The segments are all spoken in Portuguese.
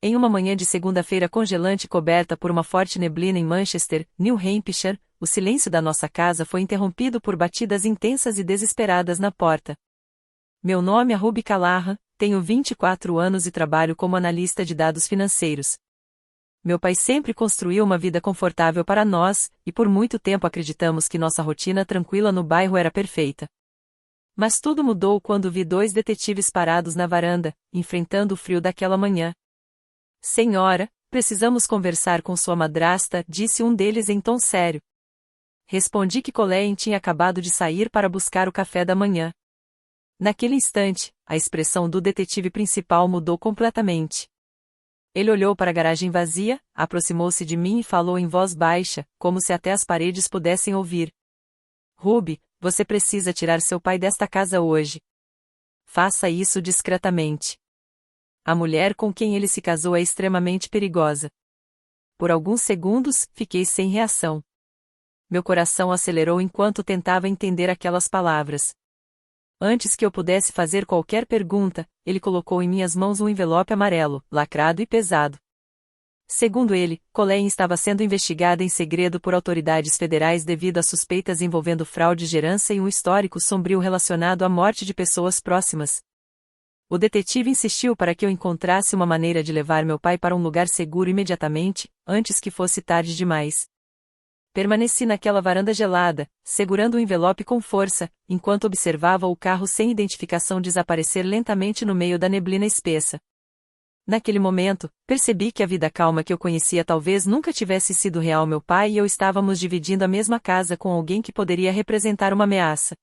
Em uma manhã de segunda-feira congelante coberta por uma forte neblina em Manchester, New Hampshire, o silêncio da nossa casa foi interrompido por batidas intensas e desesperadas na porta. Meu nome é Ruby Callahan, tenho 24 anos e trabalho como analista de dados financeiros. Meu pai sempre construiu uma vida confortável para nós, e por muito tempo acreditamos que nossa rotina tranquila no bairro era perfeita. Mas tudo mudou quando vi dois detetives parados na varanda, enfrentando o frio daquela manhã. Senhora, precisamos conversar com sua madrasta, disse um deles em tom sério. Respondi que Colleen tinha acabado de sair para buscar o café da manhã. Naquele instante, a expressão do detetive principal mudou completamente. Ele olhou para a garagem vazia, aproximou-se de mim e falou em voz baixa, como se até as paredes pudessem ouvir. Ruby, você precisa tirar seu pai desta casa hoje. Faça isso discretamente. A mulher com quem ele se casou é extremamente perigosa. Por alguns segundos, fiquei sem reação. Meu coração acelerou enquanto tentava entender aquelas palavras. Antes que eu pudesse fazer qualquer pergunta, ele colocou em minhas mãos um envelope amarelo, lacrado e pesado. Segundo ele, Colleen estava sendo investigada em segredo por autoridades federais devido a suspeitas envolvendo fraude de herança e um histórico sombrio relacionado à morte de pessoas próximas. O detetive insistiu para que eu encontrasse uma maneira de levar meu pai para um lugar seguro imediatamente, antes que fosse tarde demais. Permaneci naquela varanda gelada, segurando o envelope com força, enquanto observava o carro sem identificação desaparecer lentamente no meio da neblina espessa. Naquele momento, percebi que a vida calma que eu conhecia talvez nunca tivesse sido real. Meu pai e eu estávamos dividindo a mesma casa com alguém que poderia representar uma ameaça.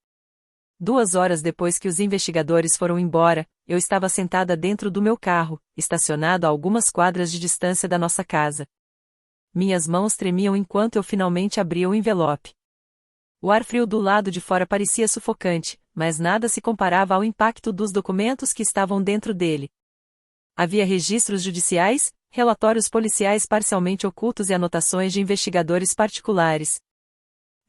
2 horas depois que os investigadores foram embora, eu estava sentada dentro do meu carro, estacionado a algumas quadras de distância da nossa casa. Minhas mãos tremiam enquanto eu finalmente abria o envelope. O ar frio do lado de fora parecia sufocante, mas nada se comparava ao impacto dos documentos que estavam dentro dele. Havia registros judiciais, relatórios policiais parcialmente ocultos e anotações de investigadores particulares.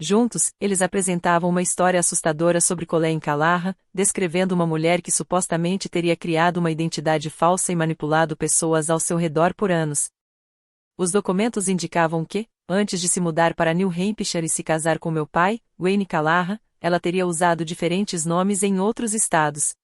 Juntos, eles apresentavam uma história assustadora sobre Colleen Callahan, descrevendo uma mulher que supostamente teria criado uma identidade falsa e manipulado pessoas ao seu redor por anos. Os documentos indicavam que, antes de se mudar para New Hampshire e se casar com meu pai, Wayne Callahan, ela teria usado diferentes nomes em outros estados.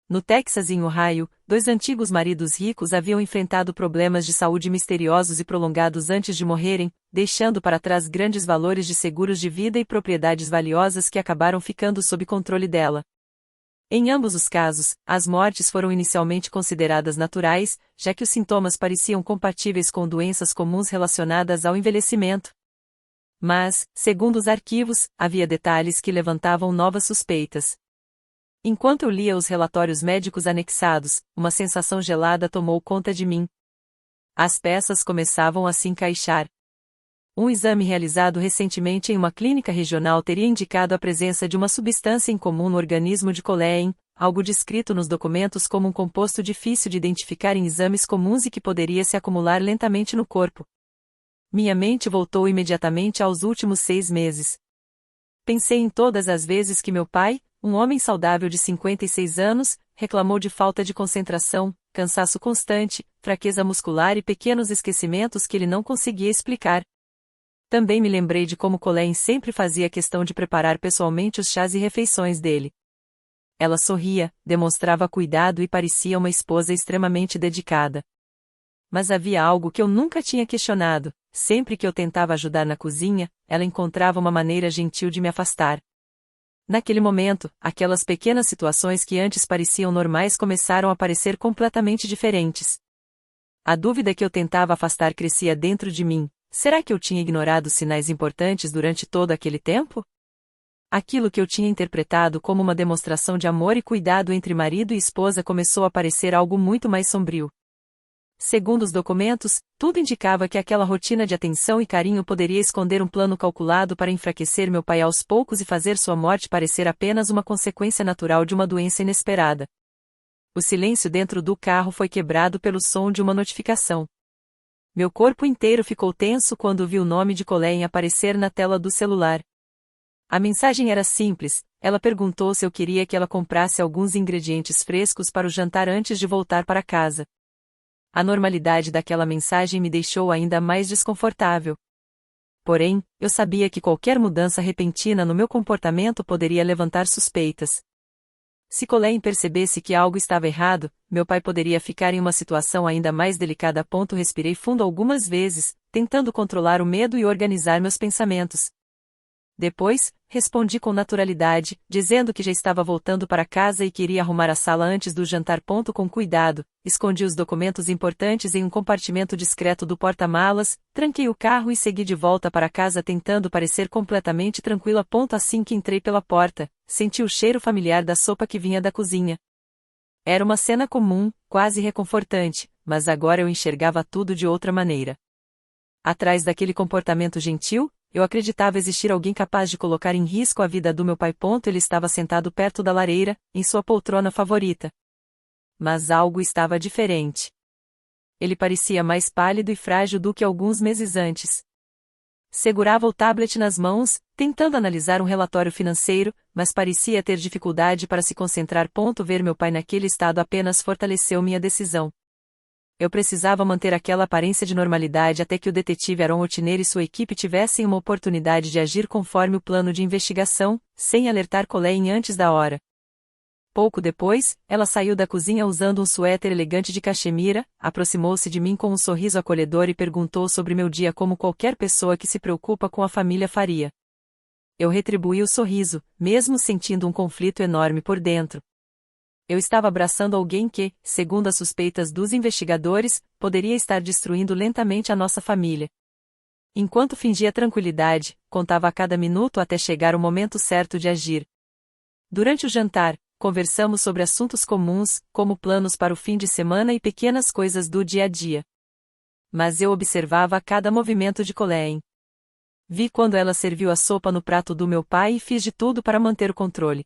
No Texas e em Ohio, 2 antigos maridos ricos haviam enfrentado problemas de saúde misteriosos e prolongados antes de morrerem, deixando para trás grandes valores de seguros de vida e propriedades valiosas que acabaram ficando sob controle dela. Em ambos os casos, as mortes foram inicialmente consideradas naturais, já que os sintomas pareciam compatíveis com doenças comuns relacionadas ao envelhecimento. Mas, segundo os arquivos, havia detalhes que levantavam novas suspeitas. Enquanto eu lia os relatórios médicos anexados, uma sensação gelada tomou conta de mim. As peças começavam a se encaixar. Um exame realizado recentemente em uma clínica regional teria indicado a presença de uma substância incomum no organismo de Colleen, algo descrito nos documentos como um composto difícil de identificar em exames comuns e que poderia se acumular lentamente no corpo. Minha mente voltou imediatamente aos últimos 6 meses. Pensei em todas as vezes que meu pai, um homem saudável de 56 anos, reclamou de falta de concentração, cansaço constante, fraqueza muscular e pequenos esquecimentos que ele não conseguia explicar. Também me lembrei de como Colleen sempre fazia questão de preparar pessoalmente os chás e refeições dele. Ela sorria, demonstrava cuidado e parecia uma esposa extremamente dedicada. Mas havia algo que eu nunca tinha questionado: sempre que eu tentava ajudar na cozinha, ela encontrava uma maneira gentil de me afastar. Naquele momento, aquelas pequenas situações que antes pareciam normais começaram a parecer completamente diferentes. A dúvida que eu tentava afastar crescia dentro de mim: será que eu tinha ignorado sinais importantes durante todo aquele tempo? Aquilo que eu tinha interpretado como uma demonstração de amor e cuidado entre marido e esposa começou a parecer algo muito mais sombrio. Segundo os documentos, tudo indicava que aquela rotina de atenção e carinho poderia esconder um plano calculado para enfraquecer meu pai aos poucos e fazer sua morte parecer apenas uma consequência natural de uma doença inesperada. O silêncio dentro do carro foi quebrado pelo som de uma notificação. Meu corpo inteiro ficou tenso quando vi o nome de Colleen aparecer na tela do celular. A mensagem era simples: ela perguntou se eu queria que ela comprasse alguns ingredientes frescos para o jantar antes de voltar para casa. A normalidade daquela mensagem me deixou ainda mais desconfortável. Porém, eu sabia que qualquer mudança repentina no meu comportamento poderia levantar suspeitas. Se Colleen percebesse que algo estava errado, meu pai poderia ficar em uma situação ainda mais delicada. Respirei fundo algumas vezes, tentando controlar o medo e organizar meus pensamentos. Depois, respondi com naturalidade, dizendo que já estava voltando para casa e queria arrumar a sala antes do jantar. Com cuidado, escondi os documentos importantes em um compartimento discreto do porta-malas, tranquei o carro e segui de volta para casa tentando parecer completamente tranquila. Assim que entrei pela porta, senti o cheiro familiar da sopa que vinha da cozinha. Era uma cena comum, quase reconfortante, mas agora eu enxergava tudo de outra maneira. Atrás daquele comportamento gentil, eu acreditava existir alguém capaz de colocar em risco a vida do meu pai. Ele estava sentado perto da lareira, em sua poltrona favorita. Mas algo estava diferente. Ele parecia mais pálido e frágil do que alguns meses antes. Segurava o tablet nas mãos, tentando analisar um relatório financeiro, mas parecia ter dificuldade para se concentrar. Ver meu pai naquele estado apenas fortaleceu minha decisão. Eu precisava manter aquela aparência de normalidade até que o detetive Aaron Otiner e sua equipe tivessem uma oportunidade de agir conforme o plano de investigação, sem alertar Colleen antes da hora. Pouco depois, ela saiu da cozinha usando um suéter elegante de cachemira, aproximou-se de mim com um sorriso acolhedor e perguntou sobre meu dia como qualquer pessoa que se preocupa com a família faria. Eu retribuí o sorriso, mesmo sentindo um conflito enorme por dentro. Eu estava abraçando alguém que, segundo as suspeitas dos investigadores, poderia estar destruindo lentamente a nossa família. Enquanto fingia tranquilidade, contava a cada minuto até chegar o momento certo de agir. Durante o jantar, conversamos sobre assuntos comuns, como planos para o fim de semana e pequenas coisas do dia a dia. Mas eu observava cada movimento de Colleen. Vi quando ela serviu a sopa no prato do meu pai e fiz de tudo para manter o controle.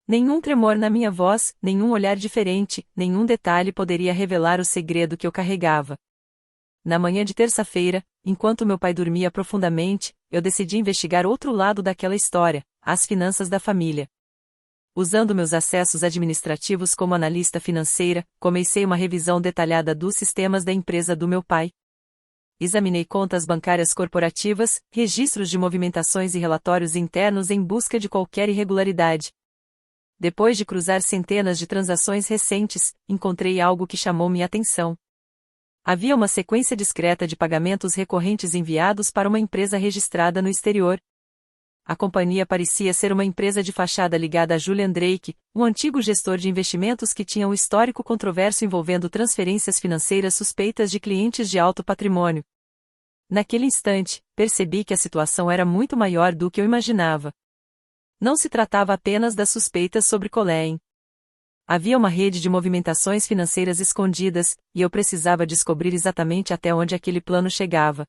Nenhum tremor na minha voz, nenhum olhar diferente, nenhum detalhe poderia revelar o segredo que eu carregava. Na manhã de terça-feira, enquanto meu pai dormia profundamente, eu decidi investigar outro lado daquela história, as finanças da família. Usando meus acessos administrativos como analista financeira, comecei uma revisão detalhada dos sistemas da empresa do meu pai. Examinei contas bancárias corporativas, registros de movimentações e relatórios internos em busca de qualquer irregularidade. Depois de cruzar centenas de transações recentes, encontrei algo que chamou minha atenção. Havia uma sequência discreta de pagamentos recorrentes enviados para uma empresa registrada no exterior. A companhia parecia ser uma empresa de fachada ligada a Julian Drake, um antigo gestor de investimentos que tinha um histórico controverso envolvendo transferências financeiras suspeitas de clientes de alto patrimônio. Naquele instante, percebi que a situação era muito maior do que eu imaginava. Não se tratava apenas das suspeitas sobre Colleen. Havia uma rede de movimentações financeiras escondidas, e eu precisava descobrir exatamente até onde aquele plano chegava.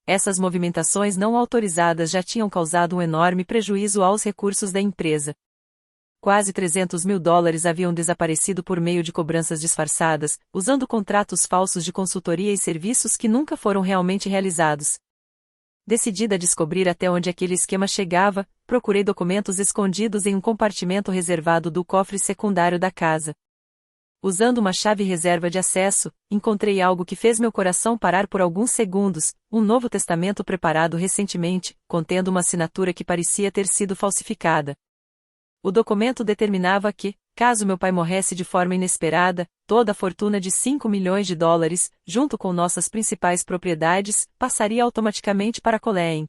Essas movimentações não autorizadas já tinham causado um enorme prejuízo aos recursos da empresa. Quase $300 mil haviam desaparecido por meio de cobranças disfarçadas, usando contratos falsos de consultoria e serviços que nunca foram realmente realizados. Decidida a descobrir até onde aquele esquema chegava, procurei documentos escondidos em um compartimento reservado do cofre secundário da casa. Usando uma chave reserva de acesso, encontrei algo que fez meu coração parar por alguns segundos, um Novo Testamento preparado recentemente, contendo uma assinatura que parecia ter sido falsificada. O documento determinava que, caso meu pai morresse de forma inesperada, toda a fortuna de $5 milhões, junto com nossas principais propriedades, passaria automaticamente para Colleen.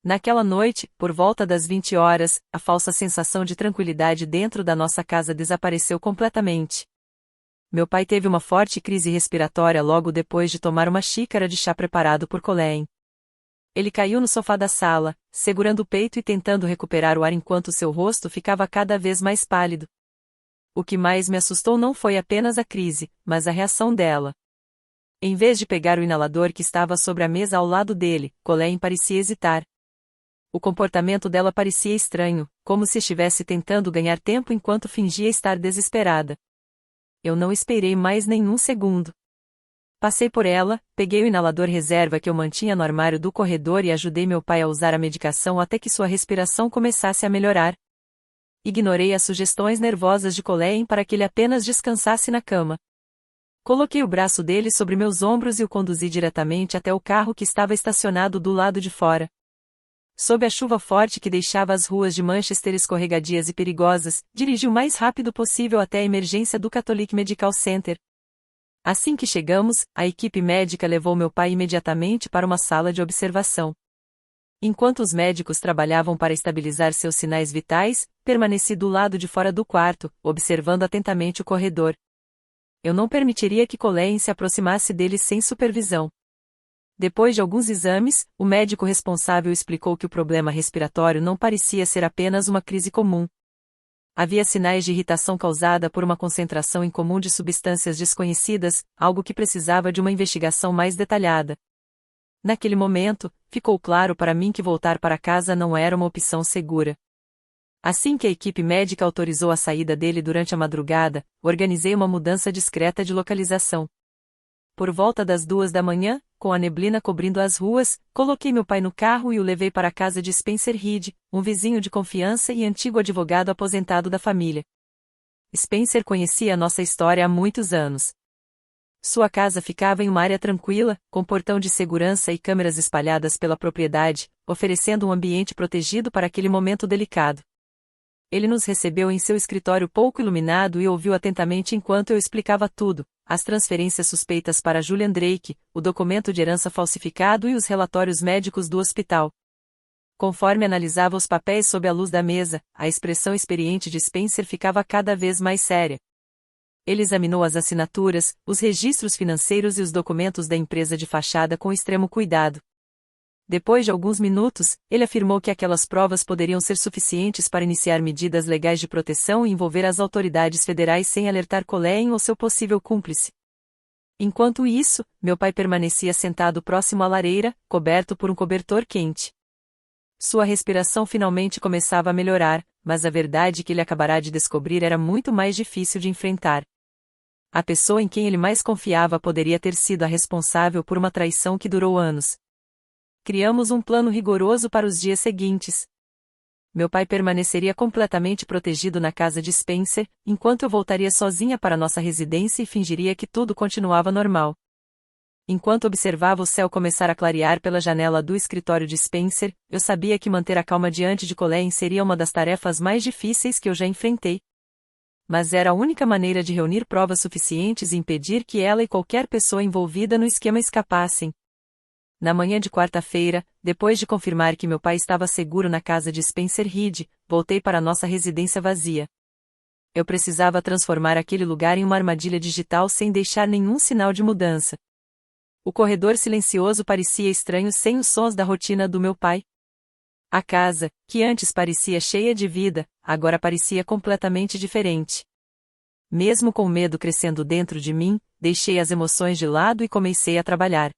Naquela noite, por volta das 20 horas, a falsa sensação de tranquilidade dentro da nossa casa desapareceu completamente. Meu pai teve uma forte crise respiratória logo depois de tomar uma xícara de chá preparado por Colleen. Ele caiu no sofá da sala, segurando o peito e tentando recuperar o ar enquanto seu rosto ficava cada vez mais pálido. O que mais me assustou não foi apenas a crise, mas a reação dela. Em vez de pegar o inalador que estava sobre a mesa ao lado dele, Colleen parecia hesitar. O comportamento dela parecia estranho, como se estivesse tentando ganhar tempo enquanto fingia estar desesperada. Eu não esperei mais nenhum segundo. Passei por ela, peguei o inalador reserva que eu mantinha no armário do corredor e ajudei meu pai a usar a medicação até que sua respiração começasse a melhorar. Ignorei as sugestões nervosas de Colleen para que ele apenas descansasse na cama. Coloquei o braço dele sobre meus ombros e o conduzi diretamente até o carro que estava estacionado do lado de fora. Sob a chuva forte que deixava as ruas de Manchester escorregadias e perigosas, dirigi o mais rápido possível até a emergência do Catholic Medical Center. Assim que chegamos, a equipe médica levou meu pai imediatamente para uma sala de observação. Enquanto os médicos trabalhavam para estabilizar seus sinais vitais, permaneci do lado de fora do quarto, observando atentamente o corredor. Eu não permitiria que Colleen se aproximasse dele sem supervisão. Depois de alguns exames, o médico responsável explicou que o problema respiratório não parecia ser apenas uma crise comum. Havia sinais de irritação causada por uma concentração incomum de substâncias desconhecidas, algo que precisava de uma investigação mais detalhada. Naquele momento, ficou claro para mim que voltar para casa não era uma opção segura. Assim que a equipe médica autorizou a saída dele durante a madrugada, organizei uma mudança discreta de localização. Por volta das 2 da manhã, com a neblina cobrindo as ruas, coloquei meu pai no carro e o levei para a casa de Spencer Reed, um vizinho de confiança e antigo advogado aposentado da família. Spencer conhecia a nossa história há muitos anos. Sua casa ficava em uma área tranquila, com portão de segurança e câmeras espalhadas pela propriedade, oferecendo um ambiente protegido para aquele momento delicado. Ele nos recebeu em seu escritório pouco iluminado e ouviu atentamente enquanto eu explicava tudo: as transferências suspeitas para Julian Drake, o documento de herança falsificado e os relatórios médicos do hospital. Conforme analisava os papéis sob a luz da mesa, a expressão experiente de Spencer ficava cada vez mais séria. Ele examinou as assinaturas, os registros financeiros e os documentos da empresa de fachada com extremo cuidado. Depois de alguns minutos, ele afirmou que aquelas provas poderiam ser suficientes para iniciar medidas legais de proteção e envolver as autoridades federais sem alertar Colleen ou seu possível cúmplice. Enquanto isso, meu pai permanecia sentado próximo à lareira, coberto por um cobertor quente. Sua respiração finalmente começava a melhorar, mas a verdade que ele acabará de descobrir era muito mais difícil de enfrentar. A pessoa em quem ele mais confiava poderia ter sido a responsável por uma traição que durou anos. Criamos um plano rigoroso para os dias seguintes. Meu pai permaneceria completamente protegido na casa de Spencer, enquanto eu voltaria sozinha para nossa residência e fingiria que tudo continuava normal. Enquanto observava o céu começar a clarear pela janela do escritório de Spencer, eu sabia que manter a calma diante de Colleen seria uma das tarefas mais difíceis que eu já enfrentei. Mas era a única maneira de reunir provas suficientes e impedir que ela e qualquer pessoa envolvida no esquema escapassem. Na manhã de quarta-feira, depois de confirmar que meu pai estava seguro na casa de Spencer Reed, voltei para nossa residência vazia. Eu precisava transformar aquele lugar em uma armadilha digital sem deixar nenhum sinal de mudança. O corredor silencioso parecia estranho sem os sons da rotina do meu pai. A casa, que antes parecia cheia de vida, agora parecia completamente diferente. Mesmo com o medo crescendo dentro de mim, deixei as emoções de lado e comecei a trabalhar.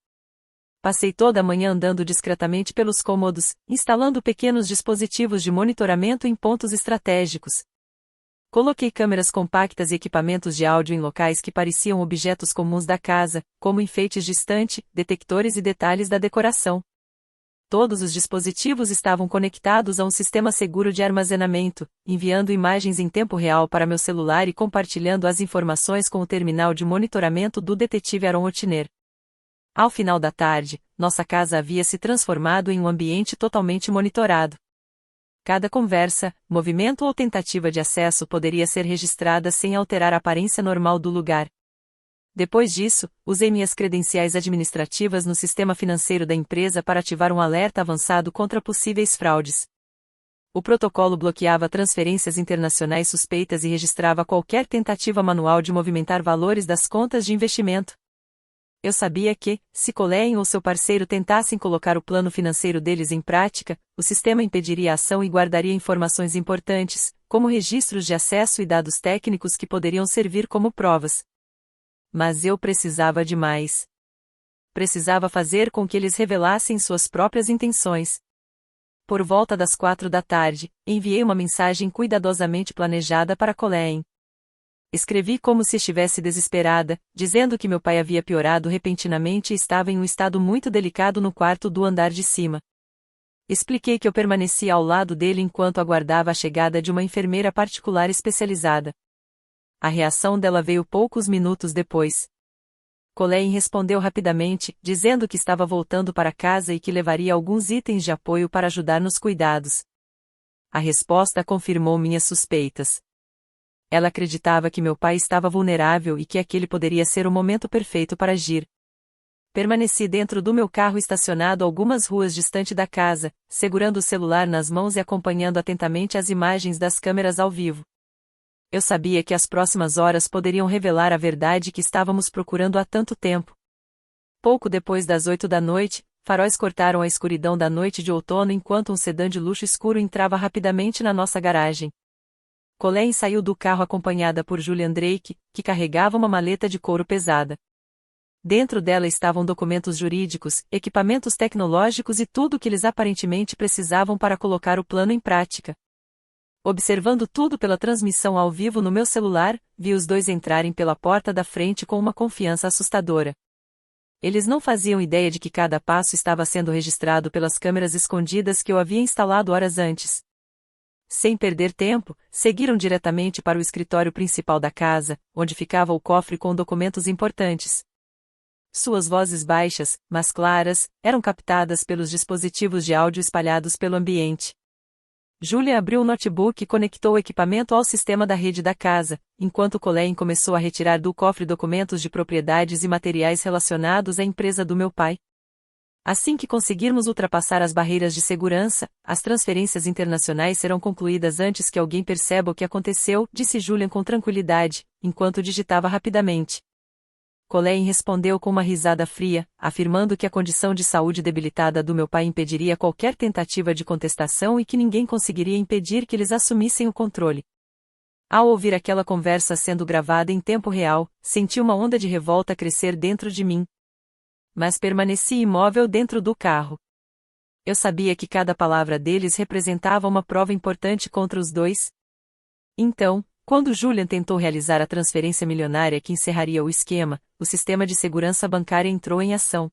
Passei toda a manhã andando discretamente pelos cômodos, instalando pequenos dispositivos de monitoramento em pontos estratégicos. Coloquei câmeras compactas e equipamentos de áudio em locais que pareciam objetos comuns da casa, como enfeites de estante, detectores e detalhes da decoração. Todos os dispositivos estavam conectados a um sistema seguro de armazenamento, enviando imagens em tempo real para meu celular e compartilhando as informações com o terminal de monitoramento do detetive Aaron Otiner. Ao final da tarde, nossa casa havia se transformado em um ambiente totalmente monitorado. Cada conversa, movimento ou tentativa de acesso poderia ser registrada sem alterar a aparência normal do lugar. Depois disso, usei minhas credenciais administrativas no sistema financeiro da empresa para ativar um alerta avançado contra possíveis fraudes. O protocolo bloqueava transferências internacionais suspeitas e registrava qualquer tentativa manual de movimentar valores das contas de investimento. Eu sabia que, se Colleen ou seu parceiro tentassem colocar o plano financeiro deles em prática, o sistema impediria a ação e guardaria informações importantes, como registros de acesso e dados técnicos que poderiam servir como provas. Mas eu precisava de mais. Precisava fazer com que eles revelassem suas próprias intenções. Por volta das 4 da tarde, enviei uma mensagem cuidadosamente planejada para Colleen. Escrevi como se estivesse desesperada, dizendo que meu pai havia piorado repentinamente e estava em um estado muito delicado no quarto do andar de cima. Expliquei que eu permanecia ao lado dele enquanto aguardava a chegada de uma enfermeira particular especializada. A reação dela veio poucos minutos depois. Colleen respondeu rapidamente, dizendo que estava voltando para casa e que levaria alguns itens de apoio para ajudar nos cuidados. A resposta confirmou minhas suspeitas. Ela acreditava que meu pai estava vulnerável e que aquele poderia ser o momento perfeito para agir. Permaneci dentro do meu carro estacionado algumas ruas distante da casa, segurando o celular nas mãos e acompanhando atentamente as imagens das câmeras ao vivo. Eu sabia que as próximas horas poderiam revelar a verdade que estávamos procurando há tanto tempo. Pouco depois das 8 da noite, faróis cortaram a escuridão da noite de outono enquanto um sedã de luxo escuro entrava rapidamente na nossa garagem. Colleen saiu do carro acompanhada por Julian Drake, que carregava uma maleta de couro pesada. Dentro dela estavam documentos jurídicos, equipamentos tecnológicos e tudo o que eles aparentemente precisavam para colocar o plano em prática. Observando tudo pela transmissão ao vivo no meu celular, vi os dois entrarem pela porta da frente com uma confiança assustadora. Eles não faziam ideia de que cada passo estava sendo registrado pelas câmeras escondidas que eu havia instalado horas antes. Sem perder tempo, seguiram diretamente para o escritório principal da casa, onde ficava o cofre com documentos importantes. Suas vozes baixas, mas claras, eram captadas pelos dispositivos de áudio espalhados pelo ambiente. Julia abriu o notebook e conectou o equipamento ao sistema da rede da casa, enquanto Colleen começou a retirar do cofre documentos de propriedades e materiais relacionados à empresa do meu pai. Assim que conseguirmos ultrapassar as barreiras de segurança, as transferências internacionais serão concluídas antes que alguém perceba o que aconteceu, disse Julian com tranquilidade, enquanto digitava rapidamente. Colleen respondeu com uma risada fria, afirmando que a condição de saúde debilitada do meu pai impediria qualquer tentativa de contestação e que ninguém conseguiria impedir que eles assumissem o controle. Ao ouvir aquela conversa sendo gravada em tempo real, senti uma onda de revolta crescer dentro de mim. Mas permaneci imóvel dentro do carro. Eu sabia que cada palavra deles representava uma prova importante contra os dois. Então, quando Julian tentou realizar a transferência milionária que encerraria o esquema, o sistema de segurança bancária entrou em ação.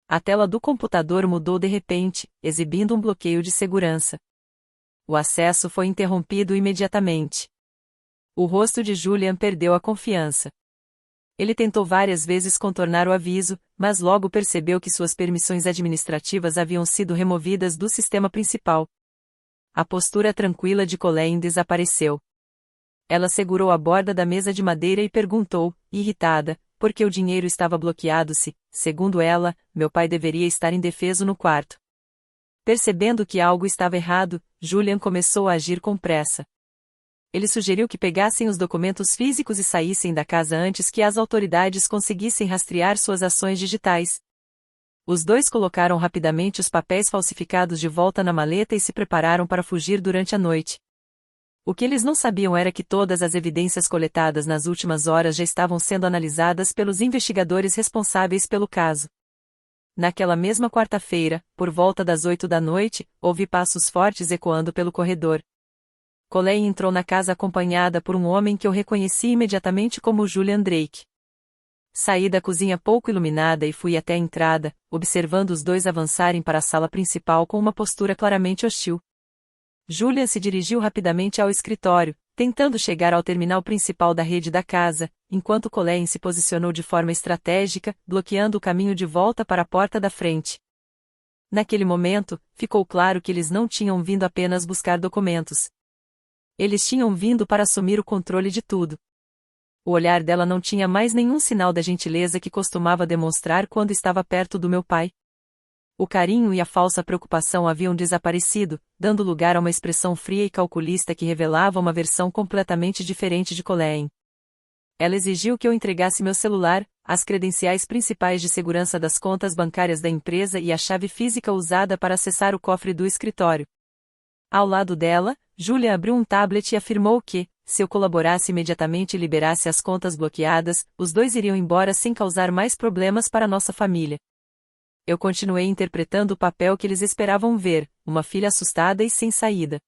A tela do computador mudou de repente, exibindo um bloqueio de segurança. O acesso foi interrompido imediatamente. O rosto de Julian perdeu a confiança. Ele tentou várias vezes contornar o aviso, mas logo percebeu que suas permissões administrativas haviam sido removidas do sistema principal. A postura tranquila de Colleen desapareceu. Ela segurou a borda da mesa de madeira e perguntou, irritada, por que o dinheiro estava bloqueado se, segundo ela, meu pai deveria estar indefeso no quarto. Percebendo que algo estava errado, Julian começou a agir com pressa. Ele sugeriu que pegassem os documentos físicos e saíssem da casa antes que as autoridades conseguissem rastrear suas ações digitais. Os dois colocaram rapidamente os papéis falsificados de volta na maleta e se prepararam para fugir durante a noite. O que eles não sabiam era que todas as evidências coletadas nas últimas horas já estavam sendo analisadas pelos investigadores responsáveis pelo caso. Naquela mesma quarta-feira, por volta das 8 da noite, ouvi passos fortes ecoando pelo corredor. Colleen entrou na casa acompanhada por um homem que eu reconheci imediatamente como Julian Drake. Saí da cozinha pouco iluminada e fui até a entrada, observando os dois avançarem para a sala principal com uma postura claramente hostil. Julian se dirigiu rapidamente ao escritório, tentando chegar ao terminal principal da rede da casa, enquanto Colleen se posicionou de forma estratégica, bloqueando o caminho de volta para a porta da frente. Naquele momento, ficou claro que eles não tinham vindo apenas buscar documentos. Eles tinham vindo para assumir o controle de tudo. O olhar dela não tinha mais nenhum sinal da gentileza que costumava demonstrar quando estava perto do meu pai. O carinho e a falsa preocupação haviam desaparecido, dando lugar a uma expressão fria e calculista que revelava uma versão completamente diferente de Colleen. Ela exigiu que eu entregasse meu celular, as credenciais principais de segurança das contas bancárias da empresa e a chave física usada para acessar o cofre do escritório. Ao lado dela, Julia abriu um tablet e afirmou que, se eu colaborasse imediatamente e liberasse as contas bloqueadas, os dois iriam embora sem causar mais problemas para nossa família. Eu continuei interpretando o papel que eles esperavam ver, uma filha assustada e sem saída.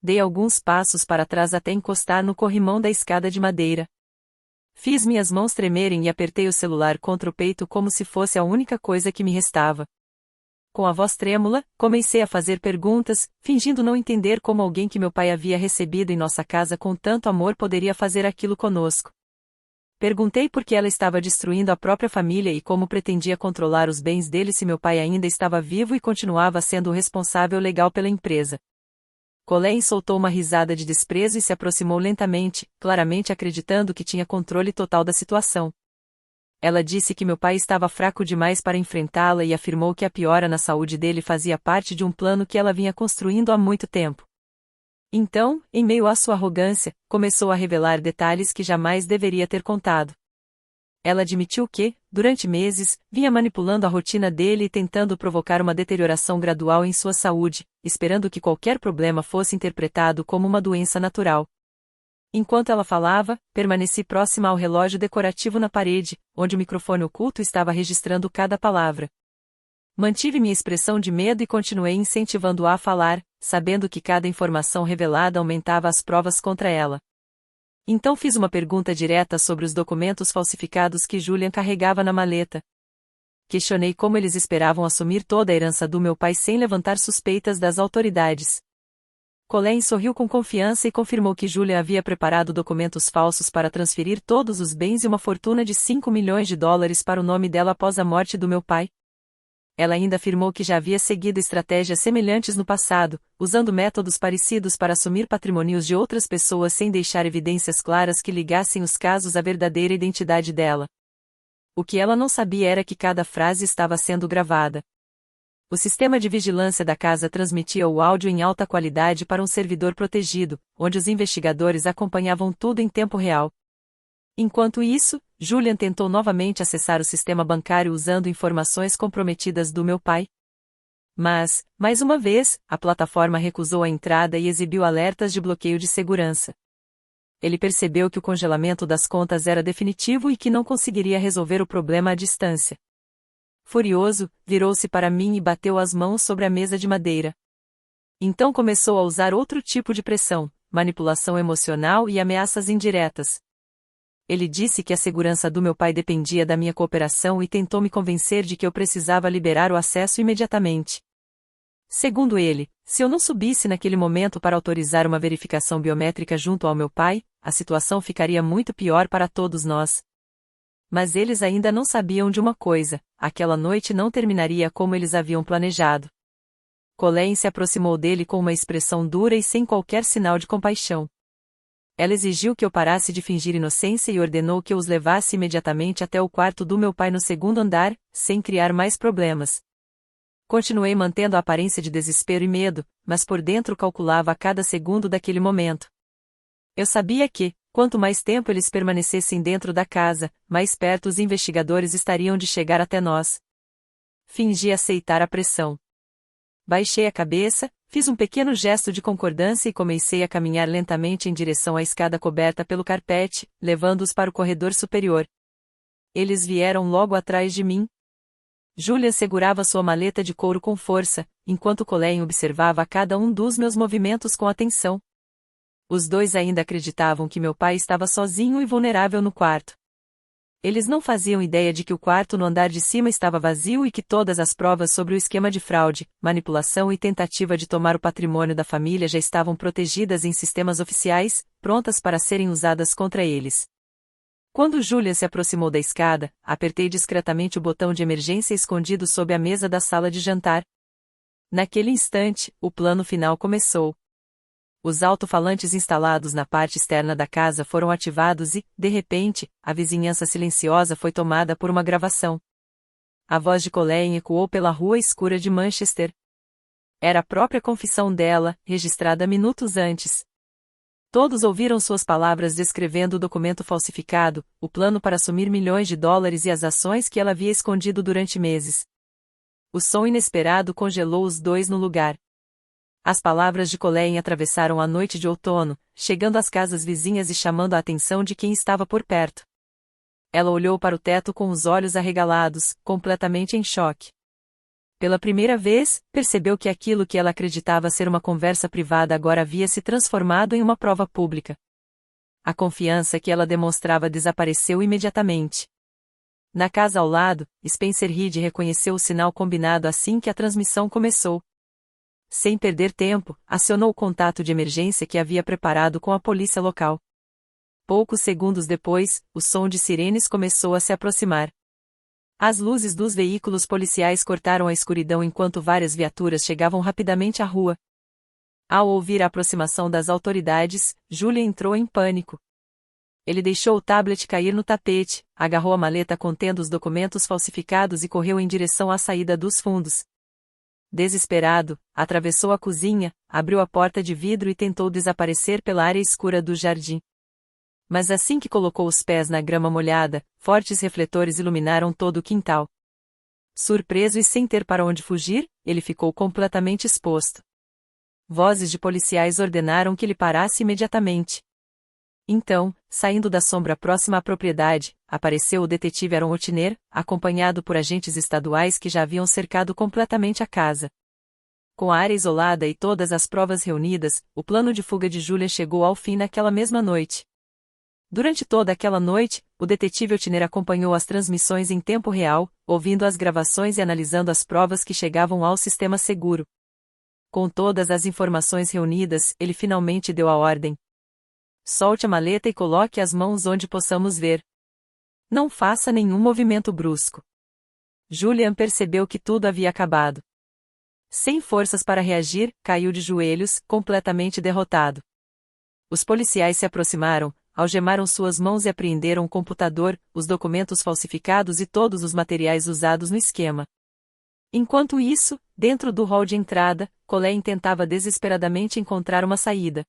Dei alguns passos para trás até encostar no corrimão da escada de madeira. Fiz minhas mãos tremerem e apertei o celular contra o peito como se fosse a única coisa que me restava. Com a voz trêmula, comecei a fazer perguntas, fingindo não entender como alguém que meu pai havia recebido em nossa casa com tanto amor poderia fazer aquilo conosco. Perguntei por que ela estava destruindo a própria família e como pretendia controlar os bens dele se meu pai ainda estava vivo e continuava sendo o responsável legal pela empresa. Colleen soltou uma risada de desprezo e se aproximou lentamente, claramente acreditando que tinha controle total da situação. Ela disse que meu pai estava fraco demais para enfrentá-la e afirmou que a piora na saúde dele fazia parte de um plano que ela vinha construindo há muito tempo. Então, em meio à sua arrogância, começou a revelar detalhes que jamais deveria ter contado. Ela admitiu que, durante meses, vinha manipulando a rotina dele e tentando provocar uma deterioração gradual em sua saúde, esperando que qualquer problema fosse interpretado como uma doença natural. Enquanto ela falava, permaneci próxima ao relógio decorativo na parede, onde o microfone oculto estava registrando cada palavra. Mantive minha expressão de medo e continuei incentivando-a a falar, sabendo que cada informação revelada aumentava as provas contra ela. Então fiz uma pergunta direta sobre os documentos falsificados que Julian carregava na maleta. Questionei como eles esperavam assumir toda a herança do meu pai sem levantar suspeitas das autoridades. Colleen sorriu com confiança e confirmou que Julian havia preparado documentos falsos para transferir todos os bens e uma fortuna de $5 milhões para o nome dela após a morte do meu pai. Ela ainda afirmou que já havia seguido estratégias semelhantes no passado, usando métodos parecidos para assumir patrimônios de outras pessoas sem deixar evidências claras que ligassem os casos à verdadeira identidade dela. O que ela não sabia era que cada frase estava sendo gravada. O sistema de vigilância da casa transmitia o áudio em alta qualidade para um servidor protegido, onde os investigadores acompanhavam tudo em tempo real. Enquanto isso, Julian tentou novamente acessar o sistema bancário usando informações comprometidas do meu pai. Mas, mais uma vez, a plataforma recusou a entrada e exibiu alertas de bloqueio de segurança. Ele percebeu que o congelamento das contas era definitivo e que não conseguiria resolver o problema à distância. Furioso, virou-se para mim e bateu as mãos sobre a mesa de madeira. Então começou a usar outro tipo de pressão, manipulação emocional e ameaças indiretas. Ele disse que a segurança do meu pai dependia da minha cooperação e tentou me convencer de que eu precisava liberar o acesso imediatamente. Segundo ele, se eu não subisse naquele momento para autorizar uma verificação biométrica junto ao meu pai, a situação ficaria muito pior para todos nós. Mas eles ainda não sabiam de uma coisa: aquela noite não terminaria como eles haviam planejado. Colleen se aproximou dele com uma expressão dura e sem qualquer sinal de compaixão. Ela exigiu que eu parasse de fingir inocência e ordenou que eu os levasse imediatamente até o quarto do meu pai no segundo andar, sem criar mais problemas. Continuei mantendo a aparência de desespero e medo, mas por dentro calculava a cada segundo daquele momento. Eu sabia que, quanto mais tempo eles permanecessem dentro da casa, mais perto os investigadores estariam de chegar até nós. Fingi aceitar a pressão. Baixei a cabeça, fiz um pequeno gesto de concordância e comecei a caminhar lentamente em direção à escada coberta pelo carpete, levando-os para o corredor superior. Eles vieram logo atrás de mim. Julian segurava sua maleta de couro com força, enquanto Colleen observava cada um dos meus movimentos com atenção. Os dois ainda acreditavam que meu pai estava sozinho e vulnerável no quarto. Eles não faziam ideia de que o quarto no andar de cima estava vazio e que todas as provas sobre o esquema de fraude, manipulação e tentativa de tomar o patrimônio da família já estavam protegidas em sistemas oficiais, prontas para serem usadas contra eles. Quando Julian se aproximou da escada, apertei discretamente o botão de emergência escondido sob a mesa da sala de jantar. Naquele instante, o plano final começou. Os alto-falantes instalados na parte externa da casa foram ativados e, de repente, a vizinhança silenciosa foi tomada por uma gravação. A voz de Colleen ecoou pela rua escura de Manchester. Era a própria confissão dela, registrada minutos antes. Todos ouviram suas palavras descrevendo o documento falsificado, o plano para assumir milhões de dólares e as ações que ela havia escondido durante meses. O som inesperado congelou os dois no lugar. As palavras de Colleen atravessaram a noite de outono, chegando às casas vizinhas e chamando a atenção de quem estava por perto. Ela olhou para o teto com os olhos arregalados, completamente em choque. Pela primeira vez, percebeu que aquilo que ela acreditava ser uma conversa privada agora havia se transformado em uma prova pública. A confiança que ela demonstrava desapareceu imediatamente. Na casa ao lado, Spencer Reed reconheceu o sinal combinado assim que a transmissão começou. Sem perder tempo, acionou o contato de emergência que havia preparado com a polícia local. Poucos segundos depois, o som de sirenes começou a se aproximar. As luzes dos veículos policiais cortaram a escuridão enquanto várias viaturas chegavam rapidamente à rua. Ao ouvir a aproximação das autoridades, Julian entrou em pânico. Ele deixou o tablet cair no tapete, agarrou a maleta contendo os documentos falsificados e correu em direção à saída dos fundos. Desesperado, atravessou a cozinha, abriu a porta de vidro e tentou desaparecer pela área escura do jardim. Mas assim que colocou os pés na grama molhada, fortes refletores iluminaram todo o quintal. Surpreso e sem ter para onde fugir, ele ficou completamente exposto. Vozes de policiais ordenaram que ele parasse imediatamente. Então, saindo da sombra próxima à propriedade, apareceu o detetive Aaron Otiner, acompanhado por agentes estaduais que já haviam cercado completamente a casa. Com a área isolada e todas as provas reunidas, o plano de fuga de Julian chegou ao fim naquela mesma noite. Durante toda aquela noite, o detetive Otiner acompanhou as transmissões em tempo real, ouvindo as gravações e analisando as provas que chegavam ao sistema seguro. Com todas as informações reunidas, ele finalmente deu a ordem. Solte a maleta e coloque as mãos onde possamos ver. Não faça nenhum movimento brusco. Julian percebeu que tudo havia acabado. Sem forças para reagir, caiu de joelhos, completamente derrotado. Os policiais se aproximaram, algemaram suas mãos e apreenderam o computador, os documentos falsificados e todos os materiais usados no esquema. Enquanto isso, dentro do hall de entrada, Colleen tentava desesperadamente encontrar uma saída.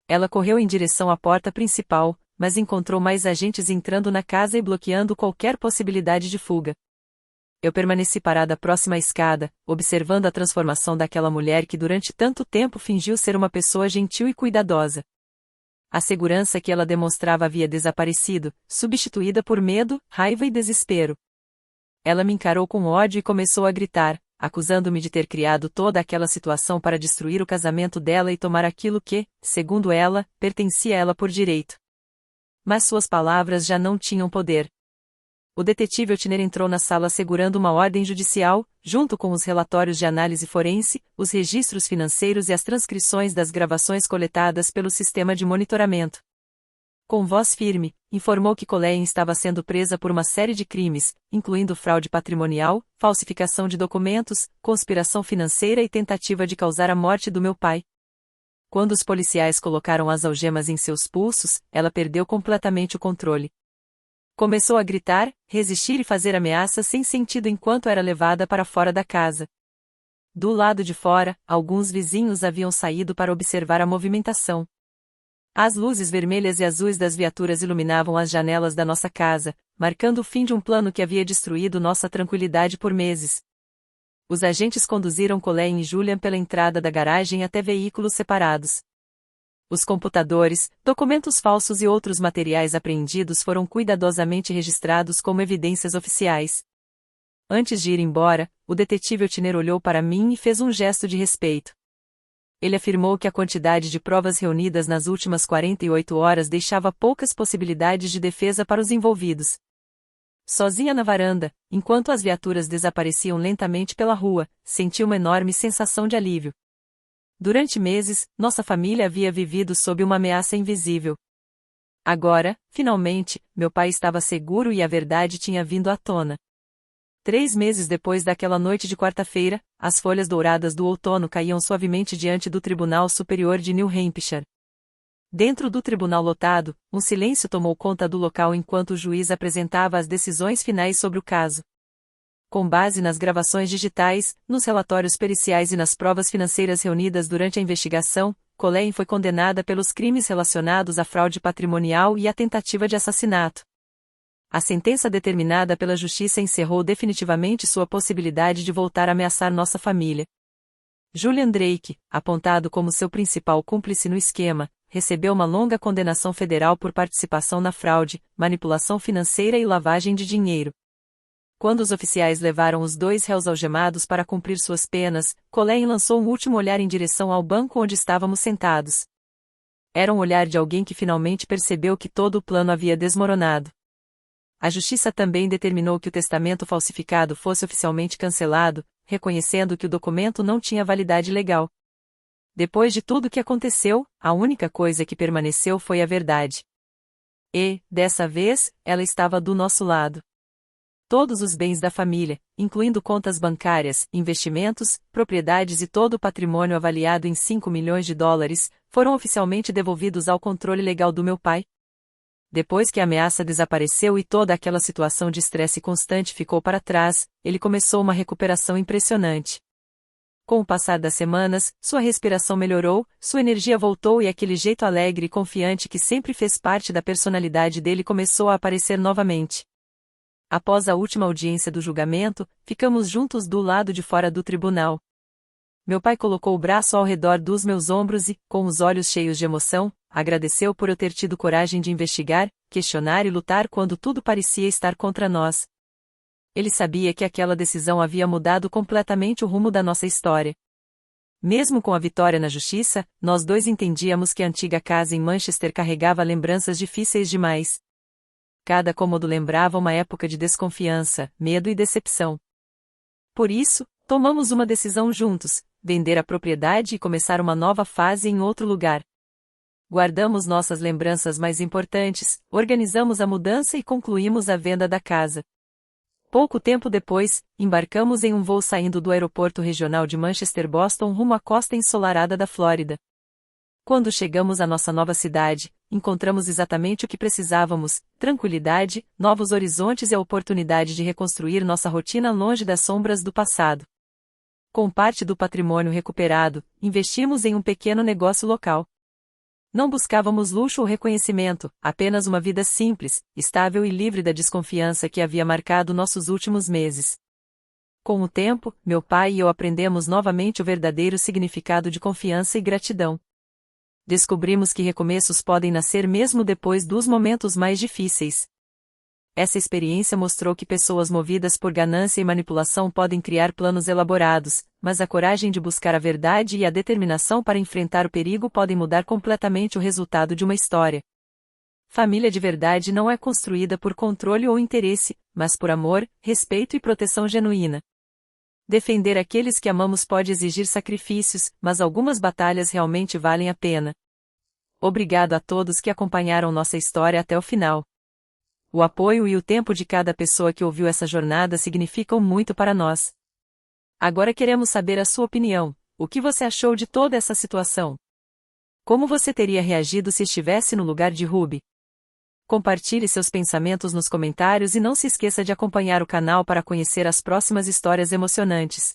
Ela correu em direção à porta principal, mas encontrou mais agentes entrando na casa e bloqueando qualquer possibilidade de fuga. Eu permaneci parada próxima à escada, observando a transformação daquela mulher que durante tanto tempo fingiu ser uma pessoa gentil e cuidadosa. A segurança que ela demonstrava havia desaparecido, substituída por medo, raiva e desespero. Ela me encarou com ódio e começou a gritar, acusando-me de ter criado toda aquela situação para destruir o casamento dela e tomar aquilo que, segundo ela, pertencia a ela por direito. Mas suas palavras já não tinham poder. O detetive Otiner entrou na sala segurando uma ordem judicial, junto com os relatórios de análise forense, os registros financeiros e as transcrições das gravações coletadas pelo sistema de monitoramento. Com voz firme, informou que Colleen estava sendo presa por uma série de crimes, incluindo fraude patrimonial, falsificação de documentos, conspiração financeira e tentativa de causar a morte do meu pai. Quando os policiais colocaram as algemas em seus pulsos, ela perdeu completamente o controle. Começou a gritar, resistir e fazer ameaças sem sentido enquanto era levada para fora da casa. Do lado de fora, alguns vizinhos haviam saído para observar a movimentação. As luzes vermelhas e azuis das viaturas iluminavam as janelas da nossa casa, marcando o fim de um plano que havia destruído nossa tranquilidade por meses. Os agentes conduziram Colleen e Julian pela entrada da garagem até veículos separados. Os computadores, documentos falsos e outros materiais apreendidos foram cuidadosamente registrados como evidências oficiais. Antes de ir embora, o detetive Otiner olhou para mim e fez um gesto de respeito. Ele afirmou que a quantidade de provas reunidas nas últimas 48 horas deixava poucas possibilidades de defesa para os envolvidos. Sozinha na varanda, enquanto as viaturas desapareciam lentamente pela rua, senti uma enorme sensação de alívio. Durante meses, nossa família havia vivido sob uma ameaça invisível. Agora, finalmente, meu pai estava seguro e a verdade tinha vindo à tona. 3 meses depois daquela noite de quarta-feira, as folhas douradas do outono caíam suavemente diante do Tribunal Superior de New Hampshire. Dentro do tribunal lotado, um silêncio tomou conta do local enquanto o juiz apresentava as decisões finais sobre o caso. Com base nas gravações digitais, nos relatórios periciais e nas provas financeiras reunidas durante a investigação, Colleen foi condenada pelos crimes relacionados à fraude patrimonial e à tentativa de assassinato. A sentença determinada pela justiça encerrou definitivamente sua possibilidade de voltar a ameaçar nossa família. Julian Drake, apontado como seu principal cúmplice no esquema, recebeu uma longa condenação federal por participação na fraude, manipulação financeira e lavagem de dinheiro. Quando os oficiais levaram os 2 réus algemados para cumprir suas penas, Colleen lançou um último olhar em direção ao banco onde estávamos sentados. Era um olhar de alguém que finalmente percebeu que todo o plano havia desmoronado. A justiça também determinou que o testamento falsificado fosse oficialmente cancelado, reconhecendo que o documento não tinha validade legal. Depois de tudo o que aconteceu, a única coisa que permaneceu foi a verdade. E, dessa vez, ela estava do nosso lado. Todos os bens da família, incluindo contas bancárias, investimentos, propriedades e todo o patrimônio avaliado em 5 milhões de dólares, foram oficialmente devolvidos ao controle legal do meu pai. Depois que a ameaça desapareceu e toda aquela situação de estresse constante ficou para trás, ele começou uma recuperação impressionante. Com o passar das semanas, sua respiração melhorou, sua energia voltou e aquele jeito alegre e confiante que sempre fez parte da personalidade dele começou a aparecer novamente. Após a última audiência do julgamento, ficamos juntos do lado de fora do tribunal. Meu pai colocou o braço ao redor dos meus ombros e, com os olhos cheios de emoção, agradeceu por eu ter tido coragem de investigar, questionar e lutar quando tudo parecia estar contra nós. Ele sabia que aquela decisão havia mudado completamente o rumo da nossa história. Mesmo com a vitória na justiça, nós dois entendíamos que a antiga casa em Manchester carregava lembranças difíceis demais. Cada cômodo lembrava uma época de desconfiança, medo e decepção. Por isso, tomamos uma decisão juntos: vender a propriedade e começar uma nova fase em outro lugar. Guardamos nossas lembranças mais importantes, organizamos a mudança e concluímos a venda da casa. Pouco tempo depois, embarcamos em um voo saindo do aeroporto regional de Manchester-Boston rumo à costa ensolarada da Flórida. Quando chegamos à nossa nova cidade, encontramos exatamente o que precisávamos: tranquilidade, novos horizontes e a oportunidade de reconstruir nossa rotina longe das sombras do passado. Com parte do patrimônio recuperado, investimos em um pequeno negócio local. Não buscávamos luxo ou reconhecimento, apenas uma vida simples, estável e livre da desconfiança que havia marcado nossos últimos meses. Com o tempo, meu pai e eu aprendemos novamente o verdadeiro significado de confiança e gratidão. Descobrimos que recomeços podem nascer mesmo depois dos momentos mais difíceis. Essa experiência mostrou que pessoas movidas por ganância e manipulação podem criar planos elaborados, mas a coragem de buscar a verdade e a determinação para enfrentar o perigo podem mudar completamente o resultado de uma história. Família de verdade não é construída por controle ou interesse, mas por amor, respeito e proteção genuína. Defender aqueles que amamos pode exigir sacrifícios, mas algumas batalhas realmente valem a pena. Obrigado a todos que acompanharam nossa história até o final. O apoio e o tempo de cada pessoa que ouviu essa jornada significam muito para nós. Agora queremos saber a sua opinião. O que você achou de toda essa situação? Como você teria reagido se estivesse no lugar de Ruby? Compartilhe seus pensamentos nos comentários e não se esqueça de acompanhar o canal para conhecer as próximas histórias emocionantes.